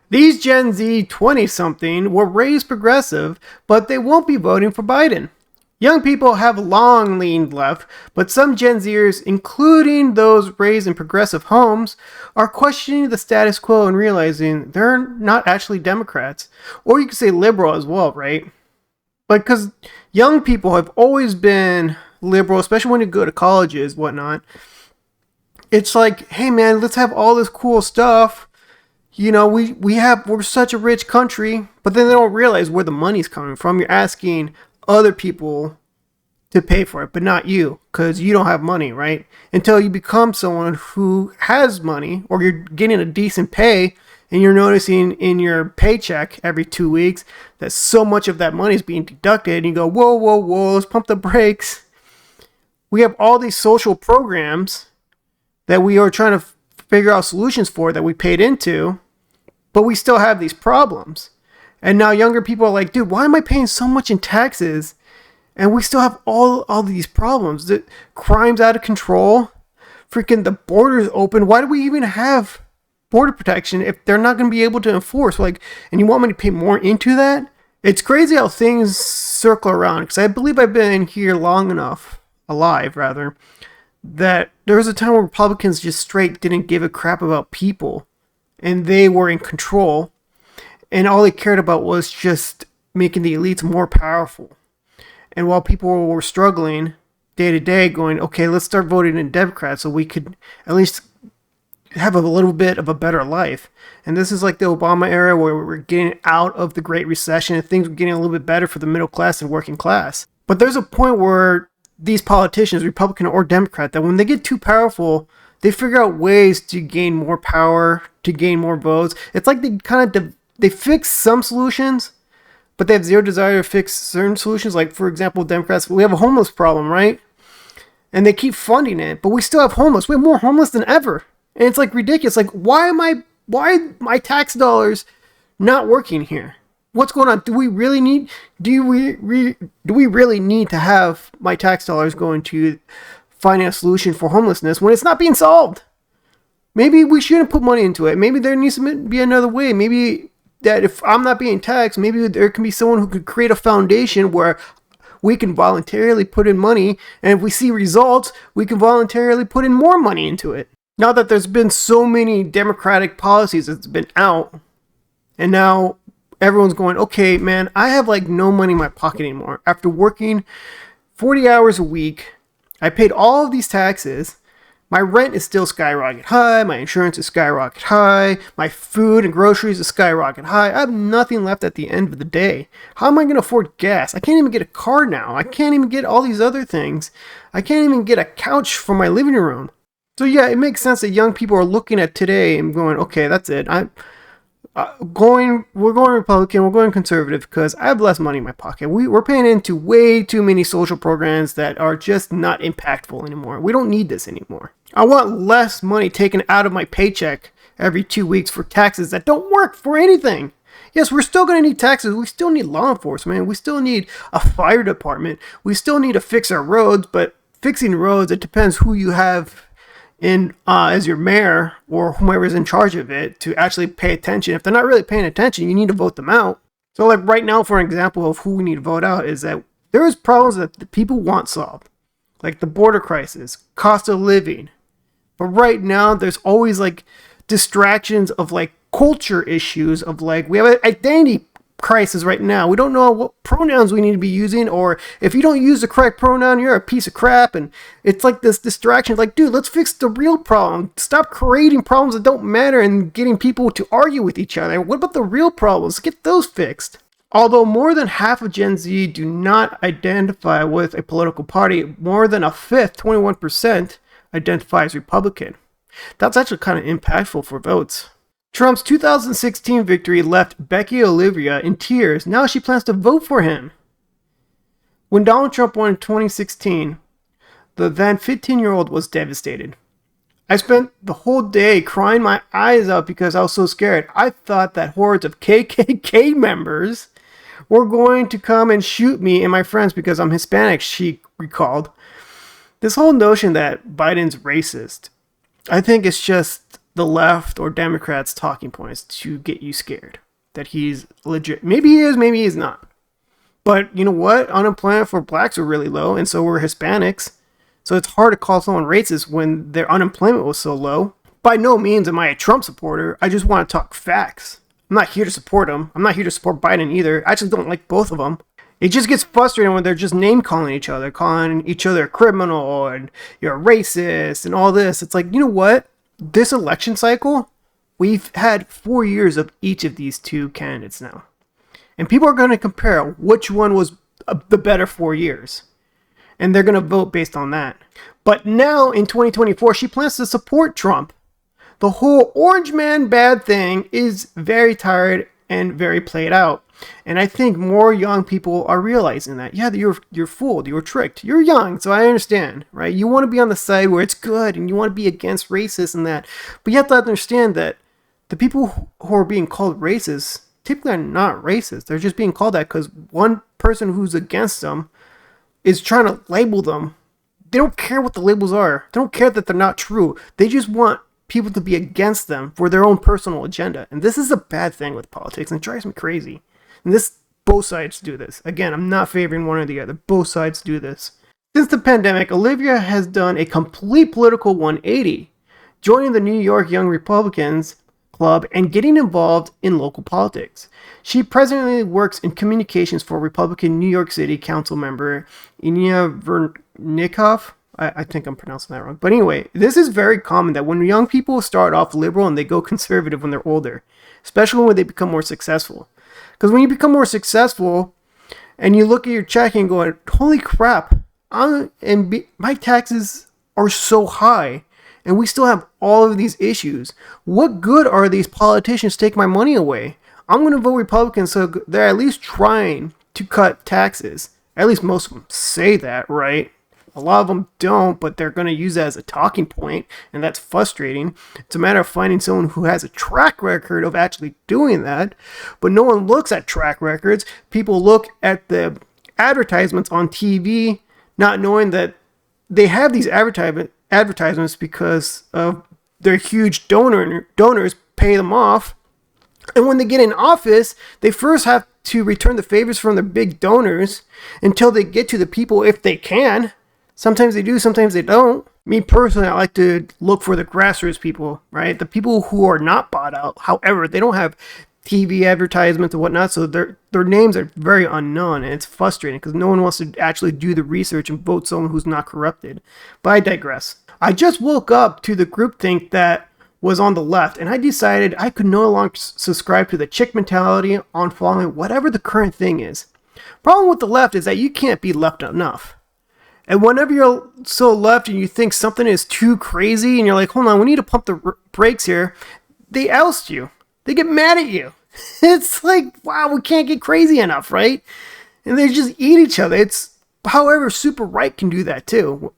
These Gen Z 20-something were raised progressive, but they won't be voting for Biden. Young people have long leaned left, but some Gen Zers, including those raised in progressive homes, are questioning the status quo and realizing they're not actually Democrats. Or you could say liberal as well, right? But because young people have always been liberal, especially when you go to colleges, whatnot, it's like, hey man, let's have all this cool stuff. You know, we're such a rich country, but then they don't realize where the money's coming from. You're asking other people to pay for it, but not you, because you don't have money, right? Until you become someone who has money, or you're getting a decent pay, and you're noticing in your paycheck every 2 weeks that so much of that money is being deducted, and you go, whoa, whoa, whoa, let's pump the brakes. We have all these social programs that we are trying to figure out solutions for that we paid into, but we still have these problems. And now younger people are like, dude, why am I paying so much in taxes? And we still have all these problems. The crime's out of control. Freaking the border's open. Why do we even have border protection if they're not going to be able to enforce? Like, and you want me to pay more into that? It's crazy how things circle around. Because I believe I've been here long enough, alive rather, that there was a time where Republicans just straight didn't give a crap about people. And they were in control. And all they cared about was just making the elites more powerful. And while people were struggling day to day, going, okay, let's start voting in Democrats so we could at least have a little bit of a better life. And this is like the Obama era where we're getting out of the Great Recession and things were getting a little bit better for the middle class and working class. But there's a point where these politicians, Republican or Democrat, that when they get too powerful, they figure out ways to gain more power, to gain more votes. It's like they kind of they fix some solutions, but they have zero desire to fix certain solutions. Like, for example, Democrats, we have a homeless problem, right? And they keep funding it, but we still have homeless. We have more homeless than ever. And it's like ridiculous. Like, why my tax dollars not working here? What's going on? Do we really need to have my tax dollars going to finding a solution for homelessness when it's not being solved? Maybe we shouldn't put money into it. Maybe there needs to be another way. Maybe that if I'm not being taxed, maybe there can be someone who could create a foundation where we can voluntarily put in money, and if we see results, we can voluntarily put in more money into it. Now that there's been so many democratic policies that's been out, and now everyone's going, okay, man, I have like no money in my pocket anymore. After working 40 hours a week, I paid all of these taxes. My rent is still skyrocket high. My insurance is skyrocket high. My food and groceries is skyrocket high. I have nothing left at the end of the day. How am I going to afford gas? I can't even get a car now. I can't even get all these other things. I can't even get a couch for my living room. So yeah, it makes sense that young people are looking at today and going, okay, that's it. We're going Republican, we're going conservative because I have less money in my pocket. We're paying into way too many social programs that are just not impactful anymore. We don't need this anymore. I want less money taken out of my paycheck every 2 weeks for taxes that don't work for anything. Yes, we're still going to need taxes. We still need law enforcement. We still need a fire department. We still need to fix our roads, but fixing roads, it depends who you have in as your mayor or whomever is in charge of it to actually pay attention. If they're not really paying attention, you need to vote them out. So like right now, for an example of who we need to vote out is that there is problems that the people want solved, like the border crisis, cost of living. But right now, there's always like distractions of like culture issues of like, we have an identity crisis right now. We don't know what pronouns we need to be using, or if you don't use the correct pronoun, you're a piece of crap. And it's like this distraction, like, dude, let's fix the real problem. Stop creating problems that don't matter and getting people to argue with each other. What about the real problems? Get those fixed. Although more than half of Gen Z do not identify with a political party, more than a fifth, 21%, identifies Republican. That's actually kind of impactful for votes. Trump's 2016 victory left Becky Olivia in tears. Now she plans to vote for him. When Donald Trump won in 2016, the then 15-year-old was devastated. I spent the whole day crying my eyes out because I was so scared. I thought that hordes of KKK members were going to come and shoot me and my friends because I'm Hispanic, she recalled. This whole notion that Biden's racist, I think it's just the left or Democrats' talking points to get you scared that he's legit. Maybe he is, maybe he's not. But you know what? Unemployment for blacks were really low, and so were Hispanics. So it's hard to call someone racist when their unemployment was so low. By no means am I a Trump supporter. I just want to talk facts. I'm not here to support him. I'm not here to support Biden either. I just don't like both of them. It just gets frustrating when they're just name calling each other a criminal and you're a racist and all this. It's like, you know what? This election cycle, we've had 4 years of each of these two candidates now. And people are going to compare which one was the better 4 years. And they're going to vote based on that. But now in 2024, she plans to support Trump. The whole orange man bad thing is very tired and very played out. And I think more young people are realizing that. Yeah, you're fooled. You were tricked. You're young, so I understand, right? You want to be on the side where it's good and you want to be against racists and that. But you have to understand that the people who are being called racist typically are not racist. They're just being called that because one person who's against them is trying to label them. They don't care what the labels are. They don't care that they're not true. They just want people to be against them for their own personal agenda. And this is a bad thing with politics, and it drives me crazy. And both sides do this. Again, I'm not favoring one or the other. Both sides do this. Since the pandemic, Olivia has done a complete political 180, joining the New York Young Republicans Club and getting involved in local politics. She presently works in communications for Republican New York City Council member Inia Vernikov. I think I'm pronouncing that wrong. But anyway, this is very common that when young people start off liberal and they go conservative when they're older, especially when they become more successful. Because when you become more successful and you look at your check and go, holy crap, my taxes are so high and we still have all of these issues. What good are these politicians take my money away? I'm going to vote Republican, so they're at least trying to cut taxes. At least most of them say that, right? A lot of them don't, but they're going to use that as a talking point, and that's frustrating. It's a matter of finding someone who has a track record of actually doing that, but no one looks at track records. People look at the advertisements on TV, not knowing that they have these advertisements because of their huge donors pay them off. And when they get in office, they first have to return the favors from their big donors until they get to the people if they can. Sometimes they do, sometimes they don't. Me personally, I like to look for the grassroots people, right? The people who are not bought out. However, they don't have TV advertisements and whatnot, so their names are very unknown, and it's frustrating because no one wants to actually do the research and vote someone who's not corrupted. But I digress. I just woke up to the groupthink that was on the left, and I decided I could no longer subscribe to the chick mentality on following whatever the current thing is. Problem with the left is that you can't be left enough. And whenever you're so left and you think something is too crazy and you're like, hold on, we need to pump the brakes here, they oust you. They get mad at you. It's like, wow, we can't get crazy enough, right? And they just eat each other. However, super right can do that too.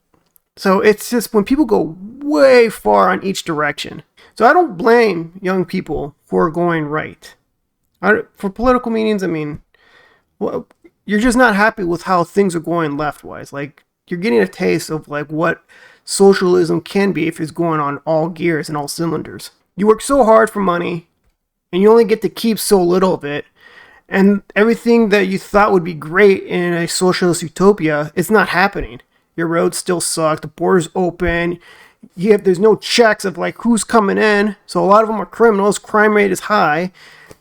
So it's just when people go way far on each direction. So I don't blame young people who are going right. For political meetings, I mean, well, you're just not happy with how things are going left-wise. Like, you're getting a taste of like what socialism can be if it's going on all gears and all cylinders. You work so hard for money and you only get to keep so little of it, and everything that you thought would be great in a socialist utopia, it's not happening. Your roads still suck, the border's open, there's no checks of like who's coming in, so a lot of them are criminals, crime rate is high.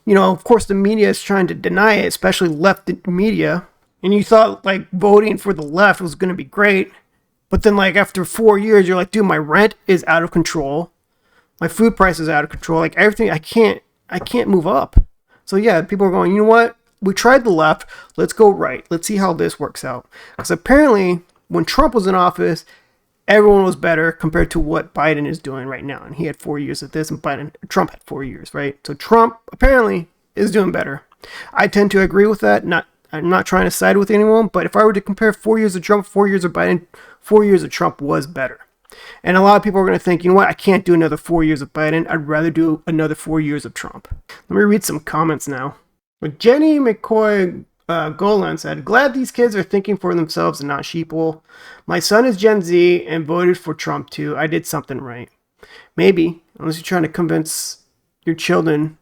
You know, of course the media is trying to deny it, especially left media. And you thought like voting for the left was going to be great. But then like after 4 years, you're like, dude, my rent is out of control. My food price is out of control. Like everything, I can't move up. So yeah, people are going, you know what? We tried the left. Let's go right. Let's see how this works out. Because apparently when Trump was in office, everyone was better compared to what Biden is doing right now. And he had 4 years of this and Trump had 4 years, right? So Trump apparently is doing better. I tend to agree with that. I'm not trying to side with anyone, but if I were to compare 4 years of Trump, 4 years of Biden, 4 years of Trump was better. And a lot of people are going to think, you know what, I can't do another 4 years of Biden. I'd rather do another 4 years of Trump. Let me read some comments now. But Jenny McCoy Golan said, glad these kids are thinking for themselves and not sheeple. My son is Gen Z and voted for Trump too. I did something right. Maybe, unless you're trying to convince your children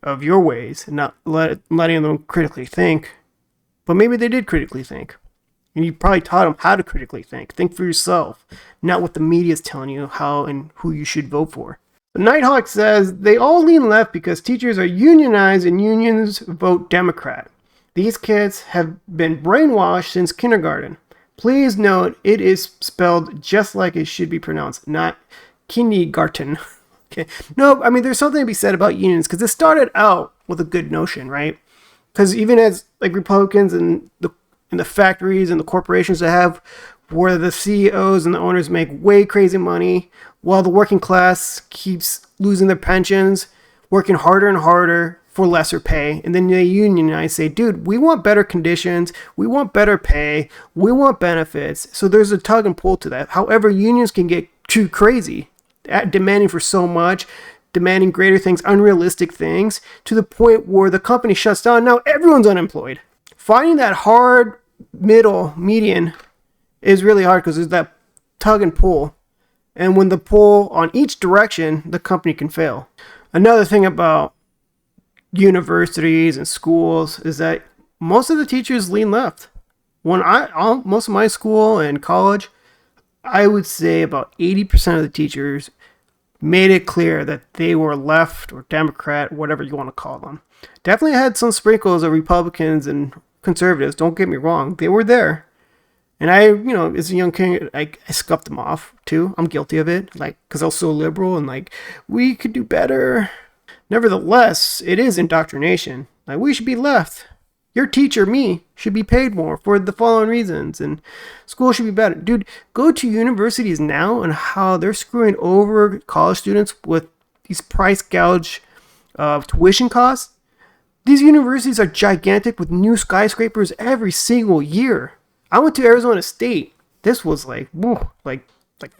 of your ways and not letting them critically think. But maybe they did critically think. And you probably taught them how to critically think. Think for yourself, not what the media is telling you how and who you should vote for. The Nighthawk says they all lean left because teachers are unionized and unions vote Democrat. These kids have been brainwashed since kindergarten. Please note it is spelled just like it should be pronounced, not kindergarten. Okay. No, I mean, there's something to be said about unions because it started out with a good notion, right? Because even as like Republicans and the factories and the corporations that have where the CEOs and the owners make way crazy money while the working class keeps losing their pensions, working harder and harder for lesser pay. And then they unionize, say, dude, we want better conditions. We want better pay. We want benefits. So there's a tug and pull to that. However, unions can get too crazy, demanding for so much, demanding greater things, unrealistic things, to the point where the company shuts down. Now everyone's unemployed. Finding that hard median is really hard because there's that tug and pull. And when the pull on each direction, the company can fail. Another thing about universities and schools is that most of the teachers lean left. Most of my school and college, I would say about 80% of the teachers made it clear that they were left or Democrat, whatever you want to call them. Definitely had some sprinkles of Republicans and conservatives, don't get me wrong. They were there. And I, as a young kid, I scuffed them off too. I'm guilty of it, because I was so liberal and we could do better. Nevertheless, it is indoctrination. We should be left. Your teacher, me, should be paid more for the following reasons, and school should be better. Dude, go to universities now and how they're screwing over college students with these price gouge tuition costs. These universities are gigantic with new skyscrapers every single year. I went to Arizona State. This was like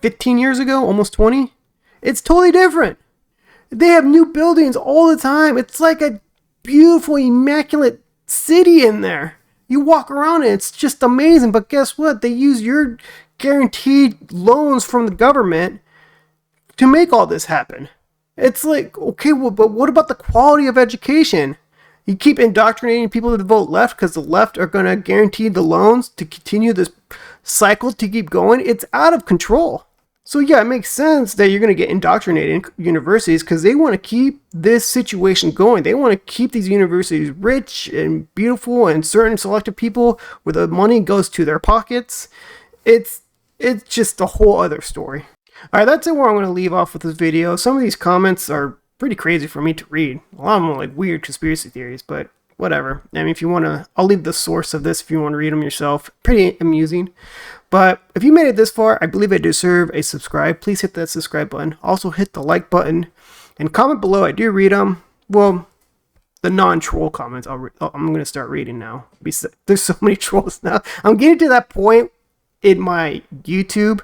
15 years ago, almost 20. It's totally different. They have new buildings all the time. It's like a beautiful, immaculate city in there. You walk around and it's just amazing. But guess what? They use your guaranteed loans from the government to make all this happen. It's like, okay, well, but what about the quality of education? You keep indoctrinating people to vote left because the left are going to guarantee the loans to continue this cycle to keep going. It's out of control. So yeah, it makes sense that you're going to get indoctrinated in universities because they want to keep this situation going. They want to keep these universities rich and beautiful and certain selected people where the money goes to their pockets. It's just a whole other story. All right, that's it where I'm going to leave off with this video. Some of these comments are pretty crazy for me to read. A lot of them are like weird conspiracy theories, but whatever. I mean, if you want to, I'll leave the source of this if you want to read them yourself. Pretty amusing. But if you made it this far, I believe I deserve a subscribe. Please hit that subscribe button. Also hit the like button and comment below. I do read them. Well, the non-troll comments I'm going to start reading now. There's so many trolls now. I'm getting to that point in my YouTube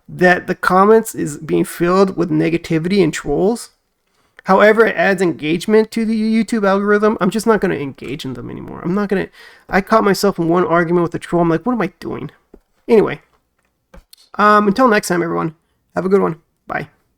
that the comments is being filled with negativity and trolls. However, it adds engagement to the YouTube algorithm. I'm just not going to engage in them anymore. I caught myself in one argument with a troll. I'm like, what am I doing? Anyway, until next time, everyone, have a good one. Bye.